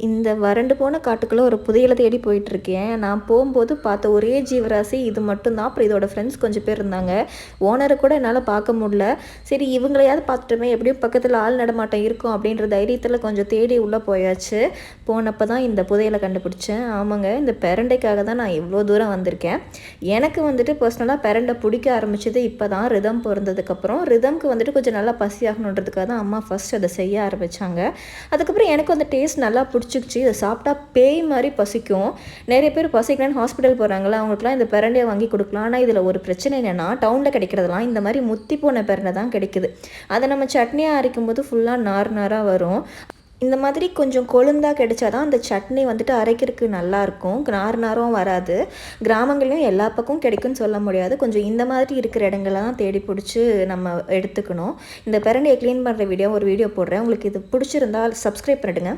இந்த வறண்டு போன காட்டுக்குள்ளே ஒரு புதையலை தேடி போயிட்டுருக்கேன். நான் போகும்போது பார்த்த ஒரே ஜீவராசி இது மட்டும்தான். அப்புறம் இதோட ஃப்ரெண்ட்ஸ் கொஞ்சம் பேர் இருந்தாங்க. ஓனரை கூட என்னால் பார்க்க முடியல. சரி இவங்களையாவது பார்த்துட்டோமே, எப்படியும் பக்கத்தில் ஆள் நடமாட்டம் இருக்கும் அப்படின்ற தைரியத்தில் கொஞ்சம் தேடி உள்ளே போயாச்சு. போனப்போ தான் இந்த புதையலை கண்டுபிடிச்சேன். ஆமாங்க, இந்த பெரண்டைக்காக தான் நான் இவ்வளோ தூரம் வந்திருக்கேன். எனக்கு வந்துட்டு பர்சனலாக பெரண்டை பிடிக்க ஆரம்பிச்சது இப்போ தான் ரிதம் பிறந்ததுக்கப்புறம். ரிதம்க்கு வந்துட்டு கொஞ்சம் நல்லா பசியாகணுன்றதுக்காக தான் அம்மா ஃபஸ்ட் அதை செய்ய ஆரம்பித்தாங்க. அதுக்கப்புறம் எனக்கு அந்த டேஸ்ட் நல்லா பிடிச்சிக்கிச்சு. இதை சாப்பிட்டா பேய் மாதிரி பசிக்கும். நிறைய பேர் பசிக்கலன்னு ஹாஸ்பிட்டல் போகிறாங்களா, அவங்களுக்குலாம் இந்த பிரண்டையை வாங்கி கொடுக்கலாம். ஆனால் இதில் ஒரு பிரச்சனை என்னென்னா, டவுனில் கிடைக்கிறதுலாம் இந்த மாதிரி முத்தி போன பிரண்டை தான் கிடைக்குது. அதை நம்ம சட்னியாக அரைக்கும் போது ஃபுல்லாக நார் நாராக வரும். இந்த மாதிரி கொஞ்சம் கொழுந்தாக கிடைச்சா தான் அந்த சட்னி வந்துட்டு அரைக்கிறதுக்கு நல்லாயிருக்கும். நார் நாரும் வராது. கிராமங்கள்லையும் எல்லா பக்கமும் கிடைக்கும்னு சொல்ல முடியாது. கொஞ்சம் இந்த மாதிரி இருக்கிற இடங்கள தான் தேடி பிடிச்சி நம்ம எடுத்துக்கணும். இந்த பிரண்டையை க்ளீன் பண்ணுற ஒரு வீடியோ போடுறேன். உங்களுக்கு இது பிடிச்சிருந்தால் சப்ஸ்கிரைப் பண்ணிடுங்க.